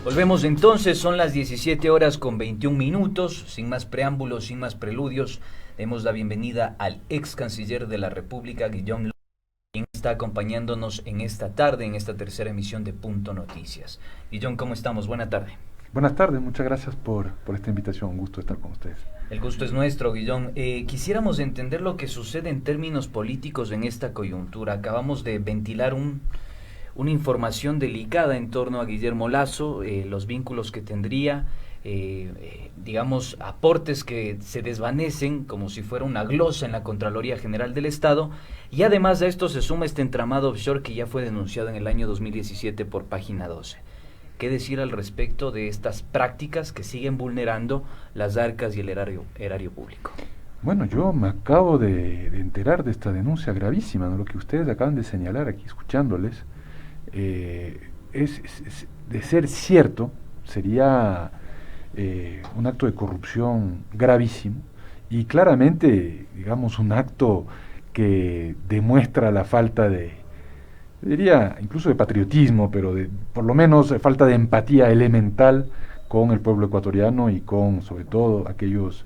Volvemos entonces, son las 17 horas con 21 minutos, sin más preámbulos, sin más preludios, demos la bienvenida al ex canciller de la República, Guillaume Lasso, quien está acompañándonos en esta tarde, en esta tercera emisión de Punto Noticias. Guillaume, ¿cómo estamos? Buena tarde. Buenas tardes, muchas gracias por esta invitación, un gusto estar con ustedes. El gusto es nuestro, Guillaume. Quisiéramos entender lo que sucede en términos políticos en esta coyuntura. Acabamos de ventilar una información delicada en torno a Guillermo Lasso, los vínculos que tendría, digamos, aportes que se desvanecen como si fuera una glosa en la Contraloría General del Estado, y además a esto se suma este entramado offshore que ya fue denunciado en el año 2017 por Página 12. ¿Qué decir al respecto de estas prácticas que siguen vulnerando las arcas y el erario público? Bueno, yo me acabo de enterar de esta denuncia gravísima, ¿no? Lo que ustedes acaban de señalar aquí, escuchándoles, es de ser cierto, sería un acto de corrupción gravísimo y claramente, digamos, un acto que demuestra la falta diría incluso de patriotismo, pero por lo menos falta de empatía elemental con el pueblo ecuatoriano y con, sobre todo, aquellos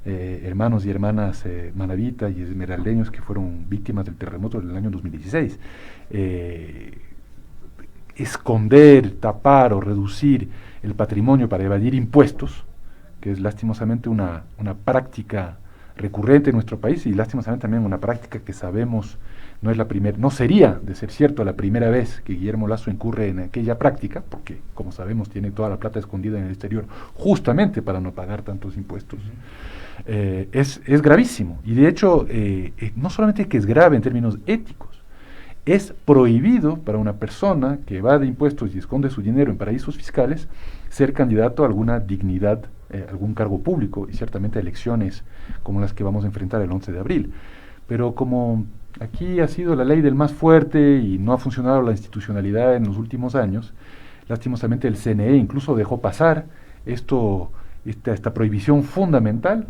hermanos y hermanas manavitas y esmeraldeños que fueron víctimas del terremoto del año 2016. Esconder, tapar o reducir el patrimonio para evadir impuestos, que es lastimosamente una práctica recurrente en nuestro país y lastimosamente también una práctica que sabemos no sería, de ser cierto, la primera vez que Guillermo Lasso incurre en aquella práctica, porque como sabemos tiene toda la plata escondida en el exterior justamente para no pagar tantos impuestos. Es gravísimo y de hecho no solamente que es grave en términos éticos, es prohibido para una persona que evade impuestos y esconde su dinero en paraísos fiscales ser candidato a alguna dignidad, algún cargo público y ciertamente a elecciones como las que vamos a enfrentar el 11 de abril. Pero como aquí ha sido la ley del más fuerte y no ha funcionado la institucionalidad en los últimos años, lastimosamente el CNE incluso dejó pasar esta prohibición fundamental,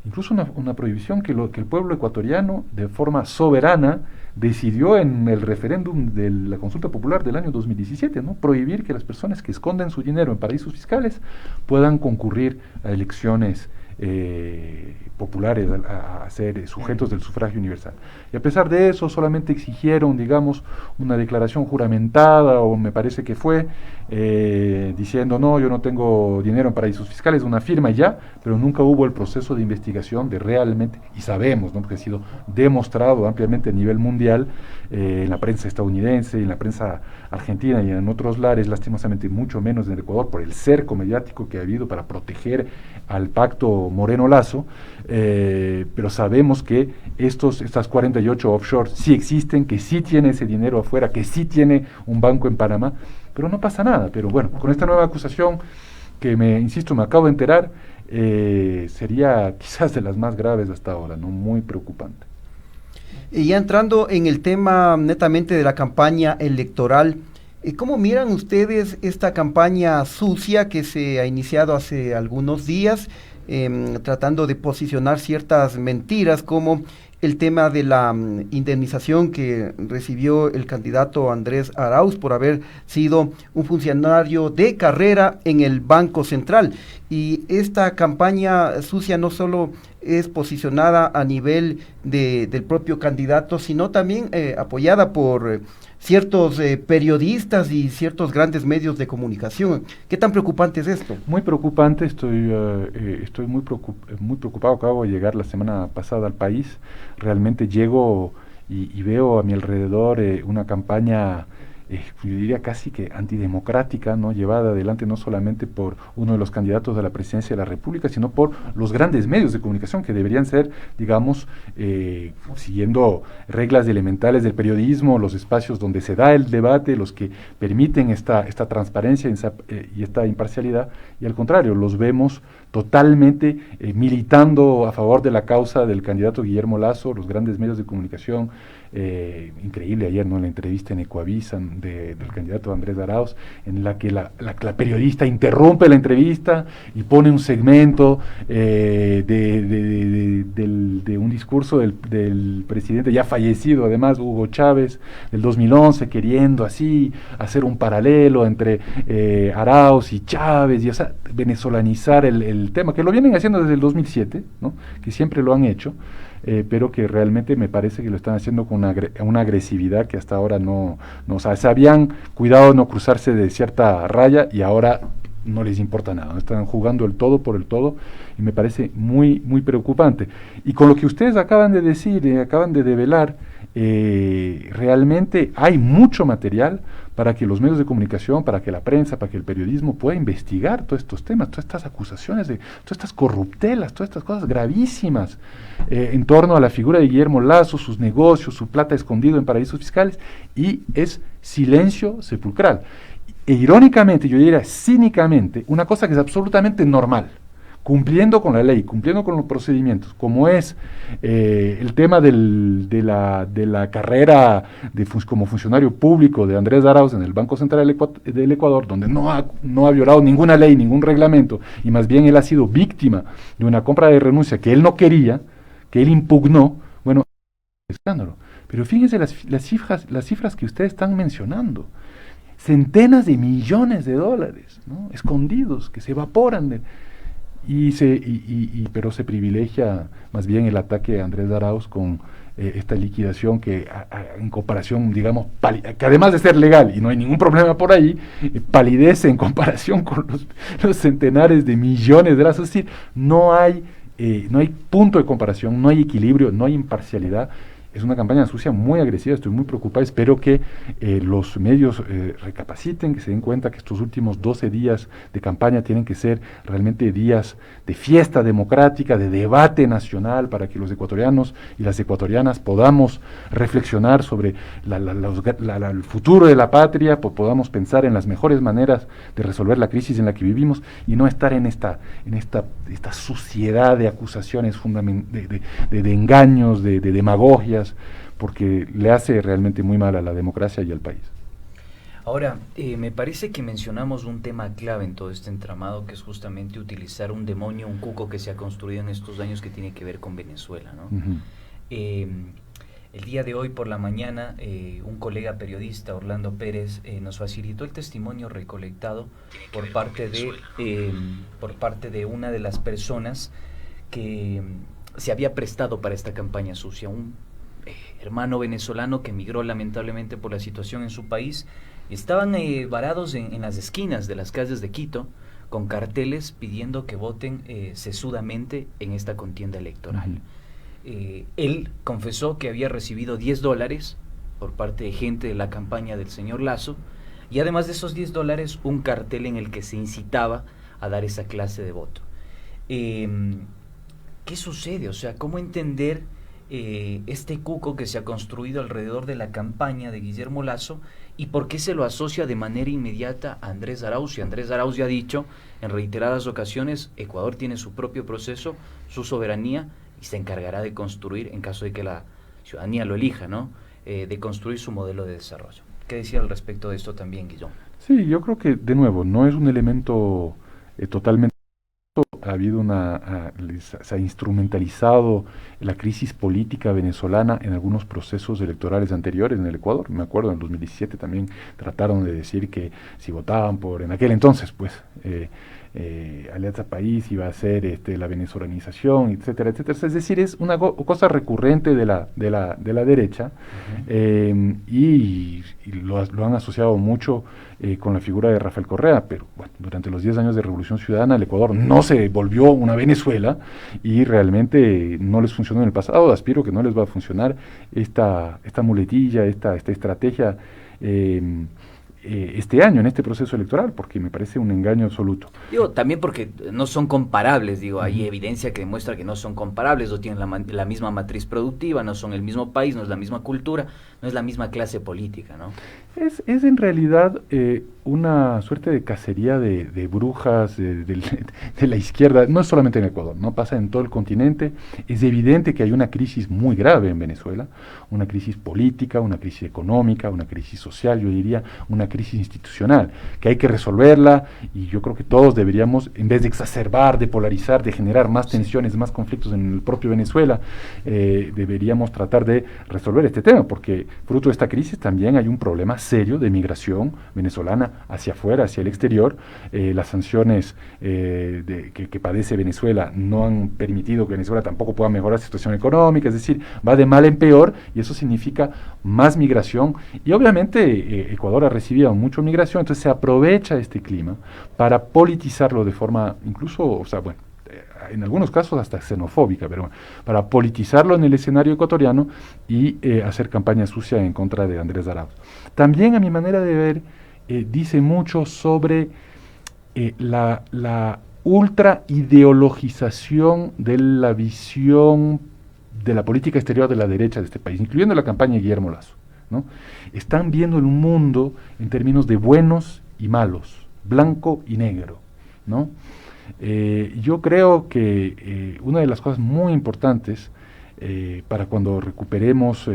incluso una prohibición que el pueblo ecuatoriano de forma soberana decidió en el referéndum de la consulta popular del año 2017, ¿no? Prohibir que las personas que esconden su dinero en paraísos fiscales puedan concurrir a elecciones populares, a ser sujetos del sufragio universal. Y a pesar de eso, solamente exigieron, digamos, una declaración juramentada, o me parece que fue, diciendo, no, yo no tengo dinero en paraísos fiscales, una firma ya, pero nunca hubo el proceso de investigación de realmente, y sabemos, ¿no?, porque ha sido demostrado ampliamente a nivel mundial, en la prensa estadounidense, en la prensa argentina y en otros lares, lastimosamente mucho menos en el Ecuador, por el cerco mediático que ha habido para proteger al pacto Moreno-Lasso, pero sabemos que estas 48 offshore sí existen, que sí tiene ese dinero afuera, que sí tiene un banco en Panamá, pero no pasa nada. Pero bueno, con esta nueva acusación que insisto, me acabo de enterar, sería quizás de las más graves hasta ahora, ¿no? Muy preocupante. Y ya entrando en el tema netamente de la campaña electoral, ¿cómo miran ustedes esta campaña sucia que se ha iniciado hace algunos días, tratando de posicionar ciertas mentiras como el tema de la indemnización que recibió el candidato Andrés Arauz por haber sido un funcionario de carrera en el Banco Central? Y esta campaña sucia no solo es posicionada a nivel del propio candidato, sino también apoyada por ciertos periodistas y ciertos grandes medios de comunicación. ¿Qué tan preocupante es esto? Muy preocupante, estoy muy preocupado. Acabo de llegar la semana pasada al país. Realmente llego y veo a mi alrededor una campaña, yo diría casi que antidemocrática, ¿no?, llevada adelante no solamente por uno de los candidatos a la presidencia de la República, sino por los grandes medios de comunicación que deberían ser, digamos, siguiendo reglas elementales del periodismo, los espacios donde se da el debate, los que permiten esta transparencia y esta imparcialidad, y al contrario, los vemos totalmente militando a favor de la causa del candidato Guillermo Lasso, los grandes medios de comunicación increíble ayer, ¿no? La entrevista en Ecuavisa del candidato Andrés Arauz, en la que la periodista interrumpe la entrevista y pone un segmento de un discurso del presidente ya fallecido, además, Hugo Chávez, del 2011, queriendo así hacer un paralelo entre Arauz y Chávez, y o sea, venezolanizar el tema, que lo vienen haciendo desde el 2007, ¿no? Que siempre lo han hecho, pero que realmente me parece que lo están haciendo con una agresividad que hasta ahora no, o sea, se habían cuidado de no cruzarse de cierta raya y ahora no les importa nada, ¿no? Están jugando el todo por el todo y me parece muy, muy preocupante. Y con lo que ustedes acaban de decir, acaban de develar, realmente hay mucho material para que los medios de comunicación, para que la prensa, para que el periodismo pueda investigar todos estos temas, todas estas acusaciones, todas estas corruptelas, todas estas cosas gravísimas en torno a la figura de Guillermo Lasso, sus negocios, su plata escondido en paraísos fiscales, y es silencio sepulcral. E irónicamente, yo diría cínicamente, una cosa que es absolutamente normal, cumpliendo con la ley, cumpliendo con los procedimientos, como es el tema de la carrera como funcionario público de Andrés Arauz en el Banco Central del Ecuador, donde no ha violado ninguna ley, ningún reglamento, y más bien él ha sido víctima de una compra de renuncia que él no quería, que él impugnó. Bueno, escándalo. Pero fíjense las cifras que ustedes están mencionando. Centenas de millones de dólares, ¿no? Escondidos, que se evaporan pero se privilegia más bien el ataque a Andrés Arauz con esta liquidación que en comparación, digamos, que además de ser legal y no hay ningún problema por ahí, palidece en comparación con los centenares de millones de dólares. Es decir, no hay punto de comparación, no hay equilibrio, no hay imparcialidad. Es una campaña sucia muy agresiva, estoy muy preocupado, espero que los medios recapaciten, que se den cuenta que estos últimos 12 días de campaña tienen que ser realmente días de fiesta democrática, de debate nacional, para que los ecuatorianos y las ecuatorianas podamos reflexionar sobre el futuro de la patria, podamos pensar en las mejores maneras de resolver la crisis en la que vivimos y no estar en esta suciedad de acusaciones, de engaños, de demagogias, porque le hace realmente muy mal a la democracia y al país. Ahora, me parece que mencionamos un tema clave en todo este entramado, que es justamente utilizar un demonio, un cuco que se ha construido en estos años que tiene que ver con Venezuela, ¿no? Uh-huh. El día de hoy por la mañana, un colega periodista, Orlando Pérez, nos facilitó el testimonio recolectado por parte de una de las personas que se había prestado para esta campaña sucia, un hermano venezolano que emigró lamentablemente por la situación en su país. Estaban varados en las esquinas de las calles de Quito con carteles pidiendo que voten sesudamente en esta contienda electoral. Uh-huh. Él confesó que había recibido $10 por parte de gente de la campaña del señor Lasso, y además de esos $10, un cartel en el que se incitaba a dar esa clase de voto. ¿Qué sucede? O sea, ¿cómo entender este cuco que se ha construido alrededor de la campaña de Guillermo Lasso y por qué se lo asocia de manera inmediata a Andrés Arauz? Y Andrés Arauz ya ha dicho en reiteradas ocasiones, Ecuador tiene su propio proceso, su soberanía, y se encargará de construir, en caso de que la ciudadanía lo elija, ¿no? De construir su modelo de desarrollo. ¿Qué decía al respecto de esto también, Guillón? Sí, yo creo que, de nuevo, no es un elemento totalmente... Ha habido se ha instrumentalizado la crisis política venezolana en algunos procesos electorales anteriores en el Ecuador. Me acuerdo, en el 2017 también trataron de decir que si votaban en aquel entonces, pues, Alianza País iba a ser la venezolanización, etcétera, etcétera. Es decir, es una cosa recurrente de la derecha. Uh-huh. Y lo han asociado mucho con la figura de Rafael Correa, pero bueno, durante los 10 años de Revolución Ciudadana el Ecuador no se volvió una Venezuela y realmente no les funcionó en el pasado. Aspiro que no les va a funcionar esta muletilla, esta estrategia este año, en este proceso electoral, porque me parece un engaño absoluto. Digo, también porque no son comparables, hay evidencia que demuestra que no son comparables, no tienen la misma matriz productiva, no son el mismo país, no es la misma cultura, no es la misma clase política, ¿no? Es en realidad una suerte de cacería de brujas de la izquierda, no es solamente en Ecuador, no pasa en todo el continente. Es evidente que hay una crisis muy grave en Venezuela, una crisis política, una crisis económica, una crisis social, yo diría, una crisis institucional, que hay que resolverla, y yo creo que todos deberíamos, en vez de exacerbar, de polarizar, de generar más tensiones, más conflictos en el propio Venezuela, deberíamos tratar de resolver este tema, porque fruto de esta crisis también hay un problema serio de migración venezolana hacia afuera, hacia el exterior. Las sanciones que padece Venezuela no han permitido que Venezuela tampoco pueda mejorar su situación económica, es decir, va de mal en peor, y eso significa más migración, y obviamente Ecuador ha recibido mucha migración, entonces se aprovecha este clima para politizarlo de forma incluso, o sea, bueno, en algunos casos hasta xenofóbica, pero bueno, para politizarlo en el escenario ecuatoriano y hacer campaña sucia en contra de Andrés Arauz. También, a mi manera de ver, dice mucho sobre la ultra ideologización de la visión de la política exterior de la derecha de este país, incluyendo la campaña de Guillermo Lasso, ¿no? Están viendo el mundo en términos de buenos y malos, blanco y negro, ¿no? Yo creo que una de las cosas muy importantes para cuando recuperemos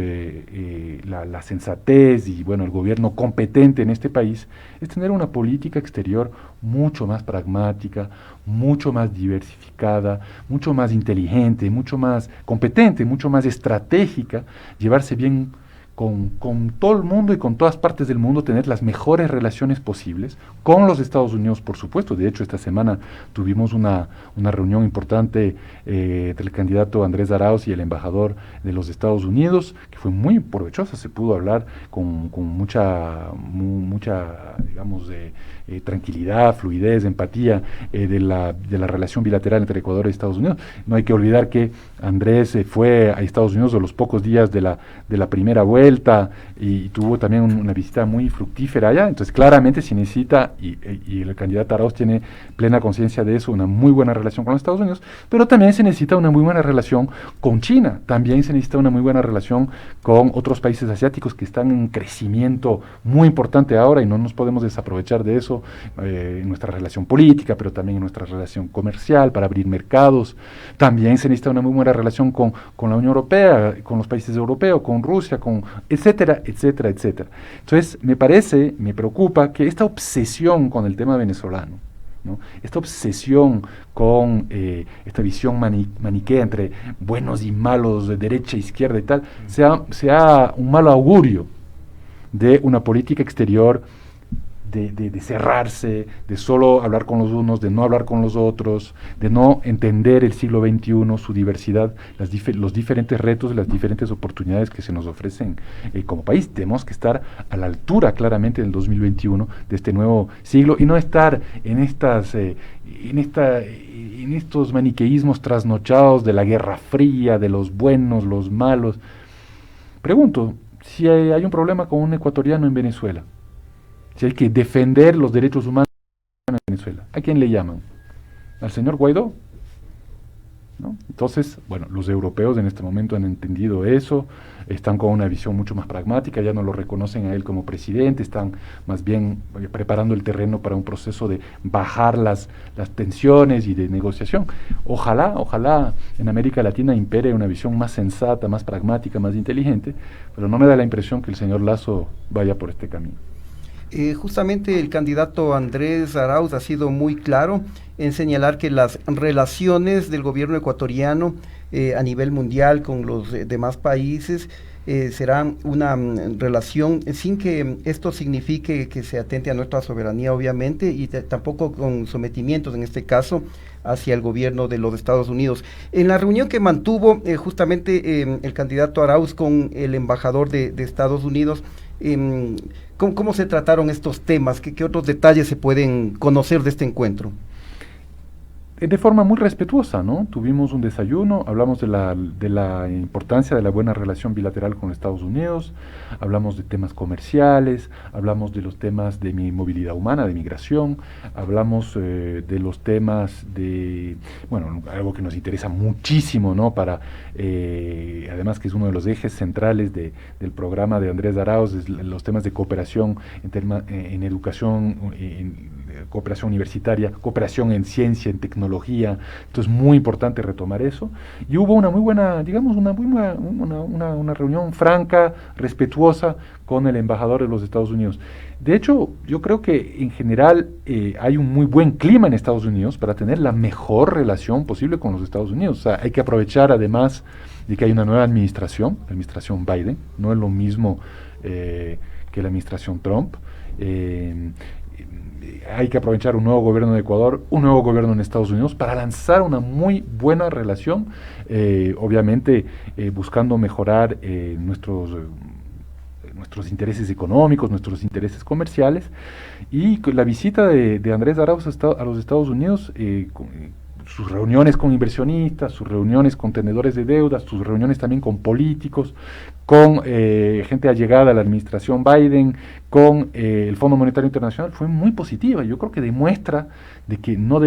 la sensatez y bueno, el gobierno competente en este país, es tener una política exterior mucho más pragmática, mucho más diversificada, mucho más inteligente, mucho más competente, mucho más estratégica, llevarse bien con todo el mundo y con todas partes del mundo, tener las mejores relaciones posibles, con los Estados Unidos, por supuesto. De hecho, esta semana tuvimos una reunión importante entre el candidato Andrés Arauz y el embajador de los Estados Unidos, que fue muy provechosa. Se pudo hablar con mucha, digamos, tranquilidad, fluidez, empatía de la relación bilateral entre Ecuador y Estados Unidos. No hay que olvidar que Andrés fue a Estados Unidos a los pocos días de la primera vuelta, y tuvo también una visita muy fructífera allá. Entonces claramente se necesita, y el candidato Arauz tiene plena conciencia de eso, una muy buena relación con los Estados Unidos, pero también se necesita una muy buena relación con China, también se necesita una muy buena relación con otros países asiáticos que están en crecimiento muy importante ahora, y no nos podemos desaprovechar de eso en nuestra relación política, pero también en nuestra relación comercial para abrir mercados. También se necesita una muy buena relación con la Unión Europea, con los países europeos, con Rusia, etcétera, etcétera, etcétera. Entonces, me preocupa que esta obsesión con el tema venezolano, ¿no? Esta obsesión con esta visión maniquea entre buenos y malos, de derecha e izquierda y tal, sea un mal augurio de una política exterior de cerrarse, de solo hablar con los unos, de no hablar con los otros, de no entender el siglo XXI, su diversidad, los diferentes retos, las diferentes oportunidades que se nos ofrecen como país. Tenemos que estar a la altura claramente del 2021, de este nuevo siglo, y no estar en estos maniqueísmos trasnochados de la Guerra Fría, de los buenos, los malos. Pregunto, si hay un problema con un ecuatoriano en Venezuela, si hay que defender los derechos humanos en Venezuela, ¿a quién le llaman? ¿Al señor Guaidó? ¿No? Entonces, bueno, los europeos en este momento han entendido eso, están con una visión mucho más pragmática, ya no lo reconocen a él como presidente, están más bien preparando el terreno para un proceso de bajar las tensiones y de negociación. Ojalá en América Latina impere una visión más sensata, más pragmática, más inteligente, pero no me da la impresión que el señor Lasso vaya por este camino. Justamente el candidato Andrés Arauz ha sido muy claro en señalar que las relaciones del gobierno ecuatoriano a nivel mundial con los demás países será una relación sin que esto signifique que se atente a nuestra soberanía, obviamente, y tampoco con sometimientos, en este caso, hacia el gobierno de los Estados Unidos. En la reunión que mantuvo justamente el candidato Arauz con el embajador de Estados Unidos, ¿cómo se trataron estos temas? ¿Qué otros detalles se pueden conocer de este encuentro? de forma muy respetuosa, ¿no? Tuvimos un desayuno, hablamos de la importancia de la buena relación bilateral con Estados Unidos, hablamos de temas comerciales, hablamos de los temas de mi movilidad humana, de migración, hablamos de los temas de, bueno, algo que nos interesa muchísimo, ¿no? Además que es uno de los ejes centrales del programa de Andrés Arauz, es los temas de cooperación en educación, cooperación universitaria, cooperación en ciencia, en tecnología. Entonces, muy importante retomar eso. Y hubo una muy buena, digamos, una reunión franca, respetuosa con el embajador de los Estados Unidos. De hecho, yo creo que en general hay un muy buen clima en Estados Unidos para tener la mejor relación posible con los Estados Unidos. O sea, hay que aprovechar además de que hay una nueva administración, la administración Biden, no es lo mismo que la administración Trump. Hay que aprovechar un nuevo gobierno de Ecuador, un nuevo gobierno en Estados Unidos para lanzar una muy buena relación, obviamente buscando mejorar nuestros intereses económicos, nuestros intereses comerciales, y la visita de Andrés Arauz a los Estados Unidos, sus reuniones con inversionistas, sus reuniones con tenedores de deudas, sus reuniones también con políticos, con gente allegada a la administración Biden, con el Fondo Monetario Internacional, fue muy positiva. Yo creo que demuestra de que no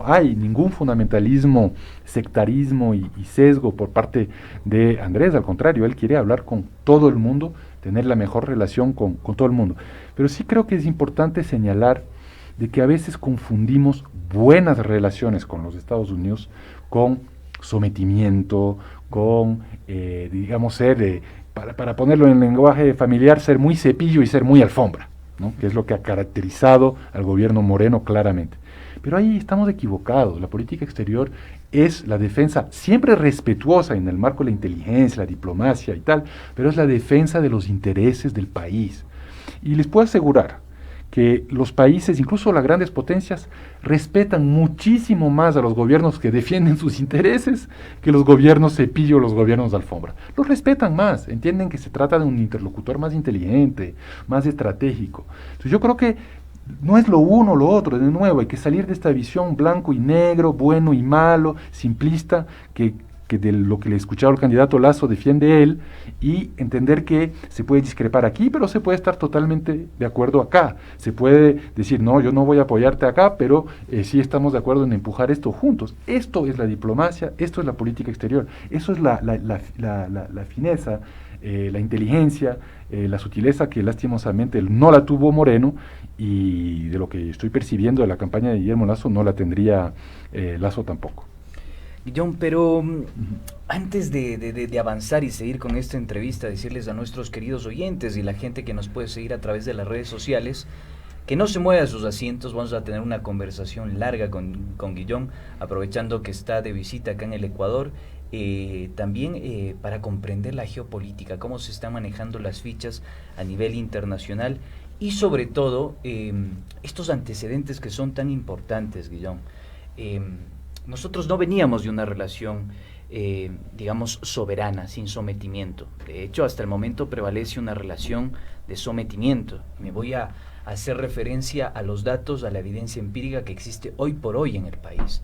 hay ningún fundamentalismo, sectarismo y sesgo por parte de Andrés. Al contrario, él quiere hablar con todo el mundo, tener la mejor relación con todo el mundo. Pero sí creo que es importante señalar de que a veces confundimos buenas relaciones con los Estados Unidos con sometimiento, con, digamos, para ponerlo en lenguaje familiar, ser muy cepillo y ser muy alfombra, ¿no? Que es lo que ha caracterizado al gobierno Moreno claramente. Pero ahí estamos equivocados. La política exterior es la defensa, siempre respetuosa en el marco de la inteligencia, la diplomacia y tal, pero es la defensa de los intereses del país. Y les puedo asegurar que los países, incluso las grandes potencias, respetan muchísimo más a los gobiernos que defienden sus intereses que los gobiernos cepillo, los gobiernos de alfombra. Los respetan más, entienden que se trata de un interlocutor más inteligente, más estratégico. Entonces yo creo que no es lo uno o lo otro, de nuevo, hay que salir de esta visión blanco y negro, bueno y malo, simplista, que de lo que le he escuchado al candidato Lasso defiende él, y entender que se puede discrepar aquí, pero se puede estar totalmente de acuerdo acá. Se puede decir, no, yo no voy a apoyarte acá, pero sí estamos de acuerdo en empujar esto juntos. Esto es la diplomacia, esto es la política exterior, eso es la fineza, la inteligencia, la sutileza que lastimosamente no la tuvo Moreno, y de lo que estoy percibiendo de la campaña de Guillermo Lasso no la tendría Lasso tampoco. John, pero antes de avanzar y seguir con esta entrevista, decirles a nuestros queridos oyentes y la gente que nos puede seguir a través de las redes sociales, que no se mueva de sus asientos. Vamos a tener una conversación larga con Guillón, aprovechando que está de visita acá en el Ecuador, también para comprender la geopolítica, cómo se están manejando las fichas a nivel internacional, y sobre todo estos antecedentes que son tan importantes, Guillón. Nosotros no veníamos de una relación, digamos, soberana, sin sometimiento. De hecho, hasta el momento prevalece una relación de sometimiento. Me voy a hacer referencia a los datos, a la evidencia empírica que existe hoy por hoy en el país.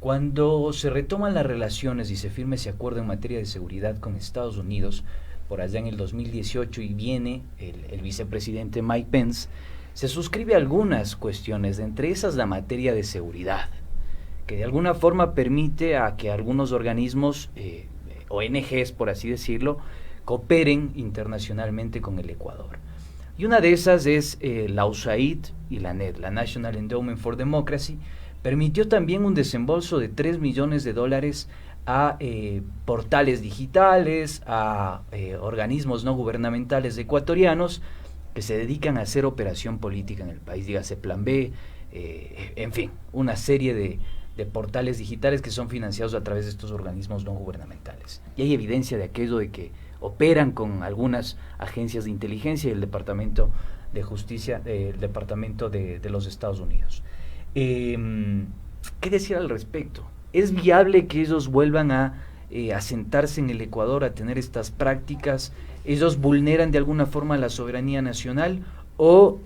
Cuando se retoman las relaciones y se firma ese acuerdo en materia de seguridad con Estados Unidos, por allá en el 2018, y viene el vicepresidente Mike Pence, se suscribe algunas cuestiones, entre esas la materia de seguridad, que de alguna forma permite a que algunos organismos, ONGs por así decirlo, cooperen internacionalmente con el Ecuador. Y una de esas es la USAID y la NED, la National Endowment for Democracy. Permitió también un desembolso de $3 millones a portales digitales, a organismos no gubernamentales ecuatorianos que se dedican a hacer operación política en el país, dígase Plan B, en fin, una serie de portales digitales que son financiados a través de estos organismos no gubernamentales. Y hay evidencia de aquello de que operan con algunas agencias de inteligencia y el Departamento de Justicia, el Departamento de los Estados Unidos. ¿Qué decir al respecto? ¿Es viable que ellos vuelvan a asentarse en el Ecuador, a tener estas prácticas? ¿Ellos vulneran de alguna forma la soberanía nacional? o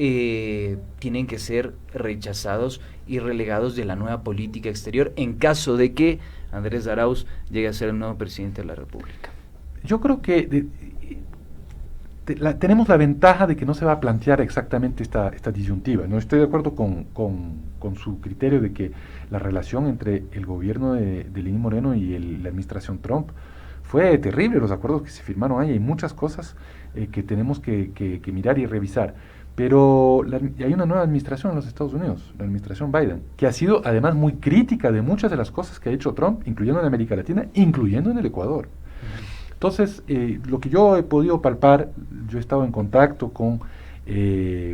tienen que ser rechazados y relegados de la nueva política exterior en caso de que Andrés Arauz llegue a ser el nuevo presidente de la República? Yo creo que tenemos la ventaja de que no se va a plantear exactamente esta disyuntiva. No estoy de acuerdo con su criterio de que la relación entre el gobierno de Lenín Moreno y la administración Trump fue terrible, los acuerdos que se firmaron ahí. Hay muchas cosas que tenemos que mirar y revisar. Pero hay una nueva administración en los Estados Unidos, la administración Biden, que ha sido además muy crítica de muchas de las cosas que ha hecho Trump, incluyendo en América Latina, incluyendo en el Ecuador. Entonces, lo que yo he podido palpar, yo he estado en contacto con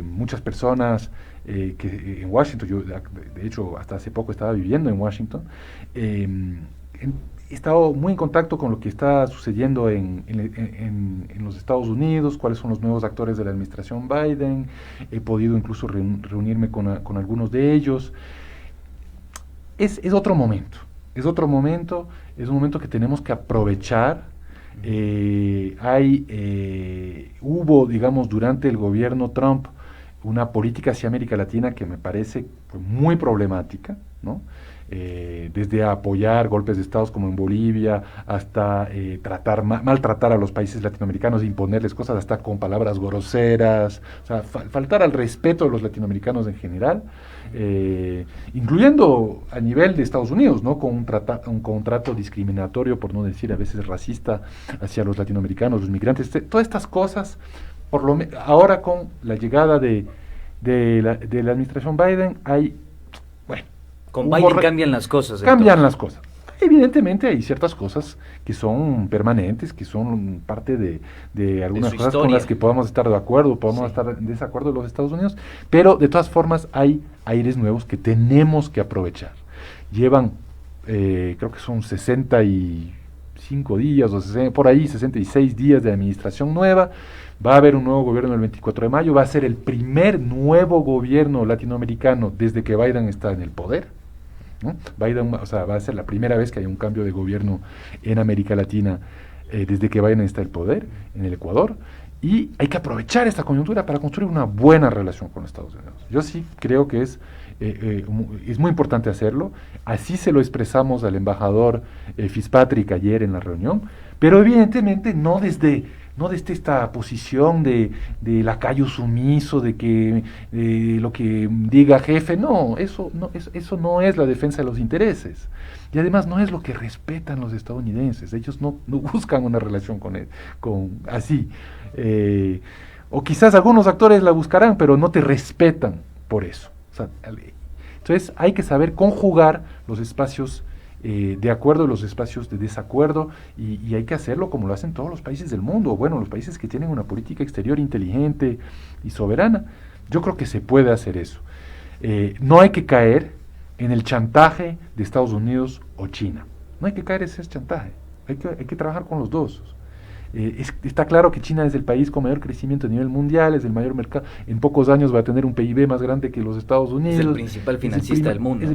muchas personas que en Washington, yo de hecho hasta hace poco estaba viviendo en Washington, he estado muy en contacto con lo que está sucediendo en los Estados Unidos, cuáles son los nuevos actores de la administración Biden, he podido incluso reunirme con algunos de ellos. Es otro momento, es un momento que tenemos que aprovechar. Hubo, digamos, durante el gobierno Trump una política hacia América Latina que me parece muy problemática, ¿no? Desde apoyar golpes de estados como en Bolivia, hasta maltratar a los países latinoamericanos, imponerles cosas hasta con palabras groseras, o sea, faltar al respeto de los latinoamericanos en general, incluyendo a nivel de Estados Unidos, ¿no? Con un trato discriminatorio, por no decir a veces racista, hacia los latinoamericanos, los migrantes, todas estas cosas, ahora con la llegada de la administración Biden, con Biden cambian las cosas. Cambian las cosas. Evidentemente hay ciertas cosas que son permanentes, que son parte de algunas cosas con las que podamos estar de acuerdo, podemos estar en desacuerdo en los Estados Unidos, pero de todas formas hay aires nuevos que tenemos que aprovechar. Llevan, creo que son 65 días, o por ahí 66 días de administración nueva. Va a haber un nuevo gobierno el 24 de mayo, va a ser el primer nuevo gobierno latinoamericano desde que Biden está en el poder, ¿no? Biden, o sea, va a ser la primera vez que hay un cambio de gobierno en América Latina desde que Biden está en el poder, en el Ecuador, y hay que aprovechar esta coyuntura para construir una buena relación con Estados Unidos. Yo sí creo que es muy importante hacerlo, así se lo expresamos al embajador Fitzpatrick ayer en la reunión, pero evidentemente no desde esta posición de lacayo sumiso, de que lo que diga jefe, eso no es la defensa de los intereses. Y además no es lo que respetan los estadounidenses. Ellos no buscan una relación así. O quizás algunos actores la buscarán, pero no te respetan por eso. O sea, entonces hay que saber conjugar los espacios de acuerdo, los espacios de desacuerdo, y hay que hacerlo como lo hacen todos los países del mundo. Bueno, los países que tienen una política exterior inteligente y soberana, yo creo que se puede hacer eso. No hay que caer en el chantaje de Estados Unidos o China. No hay que caer en ese chantaje. Hay que trabajar con los dos. Está claro que China es el país con mayor crecimiento a nivel mundial, es el mayor mercado, en pocos años va a tener un PIB más grande que los Estados Unidos. Es el principal financista del mundo.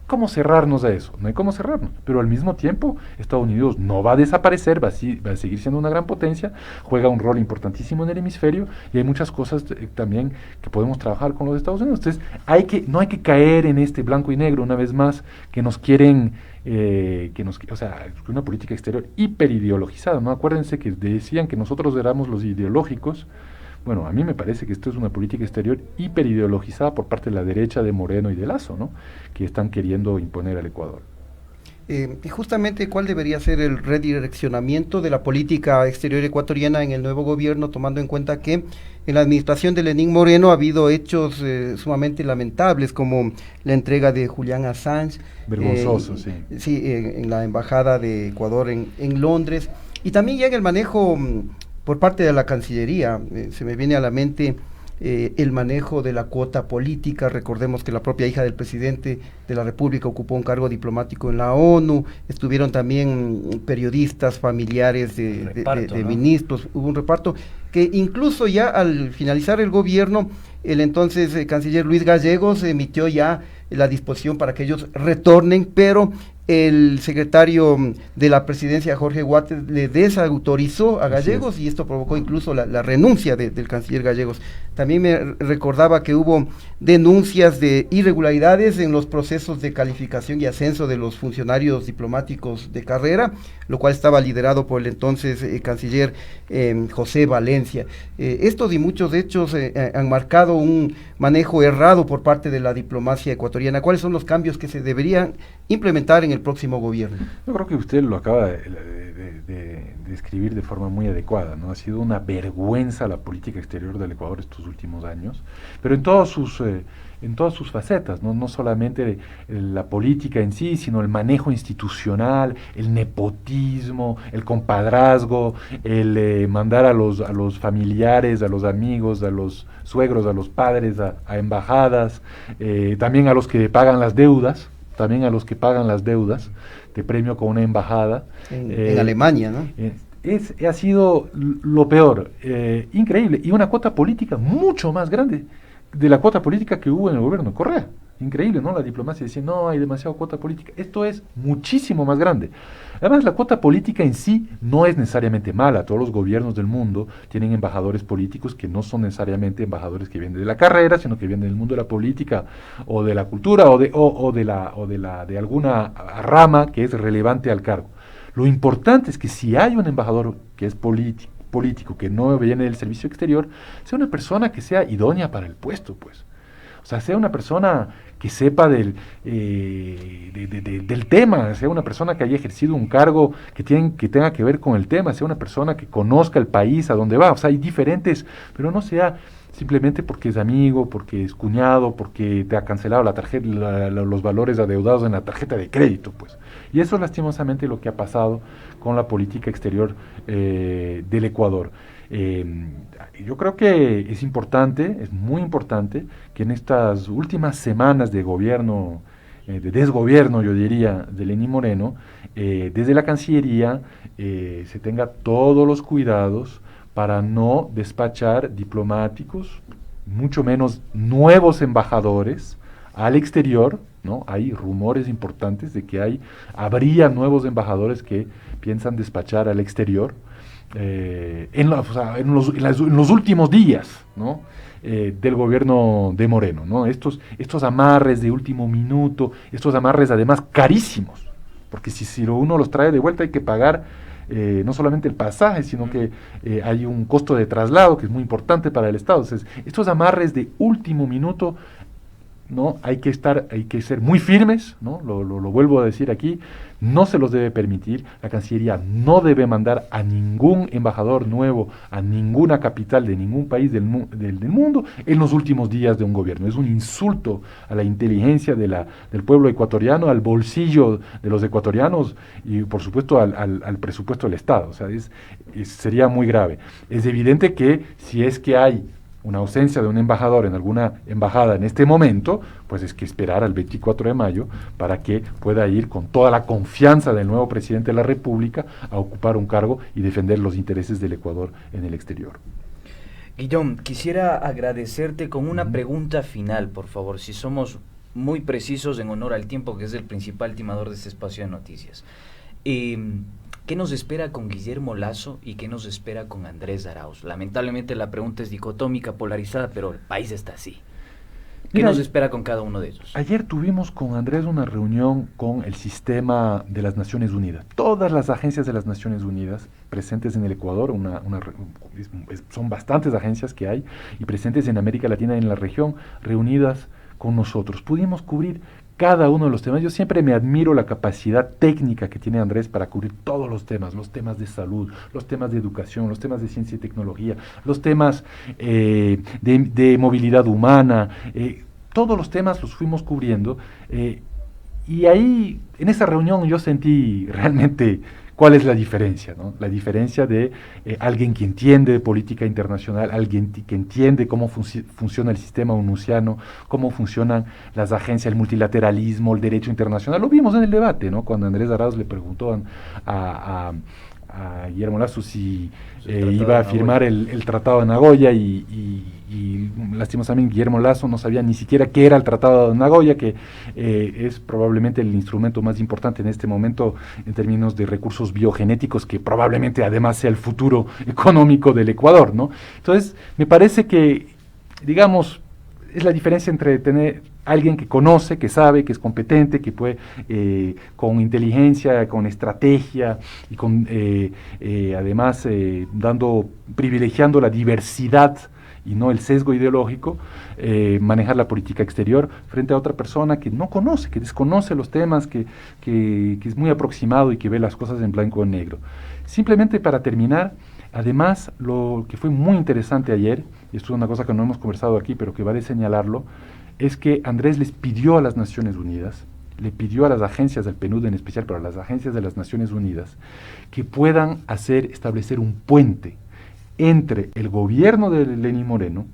¿Cómo cerrarnos a eso? No hay cómo cerrarnos, pero al mismo tiempo Estados Unidos no va a desaparecer, va a seguir siendo una gran potencia, juega un rol importantísimo en el hemisferio, y hay muchas cosas también que podemos trabajar con los Estados Unidos. Entonces no hay que caer en este blanco y negro una vez más que nos quieren una política exterior hiperideologizada, ¿no? Acuérdense que decían que nosotros éramos los ideológicos. Bueno, a mí me parece que esto es una política exterior hiperideologizada por parte de la derecha de Moreno y de Lasso, ¿no? Que están queriendo imponer al Ecuador. Y justamente, ¿cuál debería ser el redireccionamiento de la política exterior ecuatoriana en el nuevo gobierno, tomando en cuenta que en la administración de Lenín Moreno ha habido hechos sumamente lamentables, como la entrega de Julian Assange? Vergonzoso, sí. Sí, en la embajada de Ecuador en Londres, y también ya en el manejo por parte de la Cancillería. Se me viene a la mente el manejo de la cuota política. Recordemos que la propia hija del presidente de la República ocupó un cargo diplomático en la ONU, estuvieron también periodistas, familiares de ministros, hubo un reparto que incluso ya al finalizar el gobierno, el entonces canciller Luis Gallegos emitió ya la disposición para que ellos retornen, pero el secretario de la presidencia, Jorge Guates, le desautorizó a Gallegos y esto provocó incluso la renuncia del canciller Gallegos. También me recordaba que hubo denuncias de irregularidades en los procesos de calificación y ascenso de los funcionarios diplomáticos de carrera, lo cual estaba liderado por el entonces canciller José Valencia. Estos y muchos hechos han marcado un manejo errado por parte de la diplomacia ecuatoriana. ¿Cuáles son los cambios que se deberían implementar en el próximo gobierno? Yo creo que usted lo acaba de describir de forma muy adecuada, ¿no? Ha sido una vergüenza la política exterior del Ecuador estos últimos años, pero en todas sus facetas, ¿no? No solamente la política en sí, sino el manejo institucional, el nepotismo, el compadrazgo, el mandar a los familiares, a los amigos, a los suegros, a los padres, a embajadas, también a los que pagan las deudas, te premio con una embajada. En Alemania, ¿no? Ha sido lo peor, increíble, y una cuota política mucho más grande de la cuota política que hubo en el gobierno de Correa. Increíble, ¿no? La diplomacia decía, no, hay demasiada cuota política. Esto es muchísimo más grande. Además, la cuota política en sí no es necesariamente mala. Todos los gobiernos del mundo tienen embajadores políticos que no son necesariamente embajadores que vienen de la carrera, sino que vienen del mundo de la política o de la cultura de alguna rama que es relevante al cargo. Lo importante es que si hay un embajador que es político, que no viene del servicio exterior, sea una persona que sea idónea para el puesto, pues. O sea, sea una persona que sepa del tema, sea una persona que haya ejercido un cargo que tenga que ver con el tema, sea una persona que conozca el país a donde va. O sea, hay diferentes, pero no sea simplemente porque es amigo, porque es cuñado, porque te ha cancelado la tarjeta, los valores adeudados en la tarjeta de crédito, pues. Y eso es lastimosamente lo que ha pasado con la política exterior del Ecuador. Yo creo que es importante, es muy importante, que en estas últimas semanas de gobierno, de desgobierno, yo diría, de Lenín Moreno, desde la Cancillería se tenga todos los cuidados para no despachar diplomáticos, mucho menos nuevos embajadores al exterior, ¿no? Hay rumores importantes de que habría nuevos embajadores que piensan despachar al exterior en los últimos días, ¿no? Del gobierno de Moreno, ¿no? Estos amarres de último minuto, estos amarres además carísimos, porque si uno los trae de vuelta hay que pagar no solamente el pasaje, sino que hay un costo de traslado que es muy importante para el Estado. Entonces, estos amarres de último minuto, ¿no? Hay que ser muy firmes, ¿no? Lo vuelvo a decir aquí, no se los debe permitir. La Cancillería no debe mandar a ningún embajador nuevo a ninguna capital de ningún país del mundo en los últimos días de un gobierno. Es un insulto a la inteligencia del pueblo ecuatoriano, al bolsillo de los ecuatorianos y por supuesto al presupuesto del Estado. O sea, sería muy grave. Es evidente que si es que hay una ausencia de un embajador en alguna embajada en este momento, pues es que esperar al 24 de mayo para que pueda ir con toda la confianza del nuevo presidente de la República a ocupar un cargo y defender los intereses del Ecuador en el exterior. Guillón, quisiera agradecerte con una pregunta final, por favor, si somos muy precisos en honor al tiempo, que es el principal timador de este espacio de noticias. ¿Qué nos espera con Guillermo Lasso y qué nos espera con Andrés Arauz? Lamentablemente la pregunta es dicotómica, polarizada, pero el país está así. ¿Qué nos espera con cada uno de ellos? Ayer tuvimos con Andrés una reunión con el sistema de las Naciones Unidas. Todas las agencias de las Naciones Unidas presentes en el Ecuador, son bastantes agencias que hay, y presentes en América Latina y en la región, reunidas con nosotros. Pudimos cubrir cada uno de los temas. Yo siempre me admiro la capacidad técnica que tiene Andrés para cubrir todos los temas de salud, los temas de educación, los temas de ciencia y tecnología, los temas de movilidad humana, todos los temas los fuimos cubriendo, y ahí, en esa reunión yo sentí realmente cuál es la diferencia, ¿no? La diferencia de alguien que entiende de política internacional, alguien que entiende cómo funciona el sistema onusiano, cómo funcionan las agencias, el multilateralismo, el derecho internacional. Lo vimos en el debate, ¿no? Cuando Andrés Arauz le preguntó a a Guillermo Lasso si El iba a Tratado de firmar el Tratado de Nagoya y lastimosamente Guillermo Lasso no sabía ni siquiera qué era el Tratado de Nagoya, que es probablemente el instrumento más importante en este momento en términos de recursos biogenéticos, que probablemente además sea el futuro económico del Ecuador, ¿no? Entonces, me parece que, digamos, es la diferencia entre tener alguien que conoce, que sabe, que es competente, que puede, con inteligencia, con estrategia y con además privilegiando la diversidad y no el sesgo ideológico, manejar la política exterior frente a otra persona que no conoce, que desconoce los temas, que es muy aproximado y que ve las cosas en blanco y negro. Simplemente para terminar, además, lo que fue muy interesante ayer, y esto es una cosa que no hemos conversado aquí, pero que vale señalarlo, es que Andrés les pidió a las Naciones Unidas, le pidió a las agencias del PNUD en especial, pero a las agencias de las Naciones Unidas, que puedan establecer un puente entre el gobierno de Lenín Moreno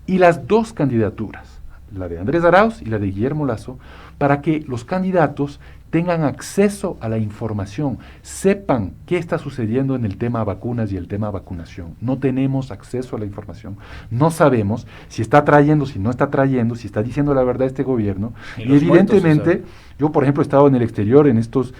y las dos candidaturas, la de Andrés Arauz y la de Guillermo Lasso, para que los candidatos tengan acceso a la información, sepan qué está sucediendo en el tema vacunas y el tema vacunación. No tenemos acceso a la información, no sabemos si está trayendo, si no está trayendo, si está diciendo la verdad este gobierno, y evidentemente, yo por ejemplo he estado en el exterior en estos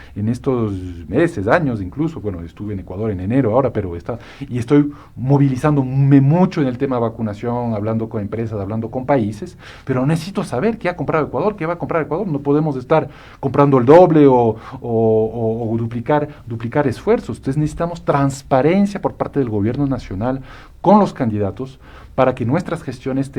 meses, años incluso, bueno, estuve en Ecuador en enero ahora, pero estoy movilizándome mucho en el tema vacunación, hablando con empresas, hablando con países, pero necesito saber qué ha comprado Ecuador, qué va a comprar Ecuador, no podemos estar comprando el doble o duplicar esfuerzos. Entonces necesitamos transparencia por parte del gobierno nacional con los candidatos para que nuestras gestiones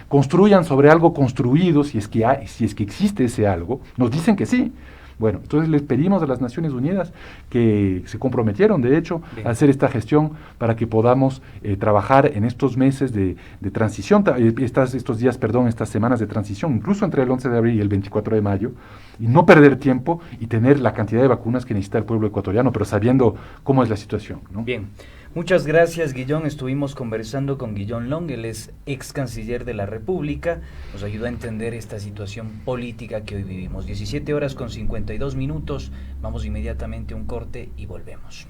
construyan sobre algo construido, si es que existe ese algo. Nos dicen que sí. Bueno, entonces les pedimos a las Naciones Unidas, que se comprometieron, de hecho, a hacer esta gestión para que podamos trabajar en estos meses de transición, estas semanas de transición, incluso entre el 11 de abril y el 24 de mayo, y no perder tiempo y tener la cantidad de vacunas que necesita el pueblo ecuatoriano, pero sabiendo cómo es la situación, ¿no? Bien. Muchas gracias, Guillón. Estuvimos conversando con Guillón Long, él es ex canciller de la República, nos ayudó a entender esta situación política que hoy vivimos. 17 horas con 52 minutos, vamos inmediatamente a un corte y volvemos.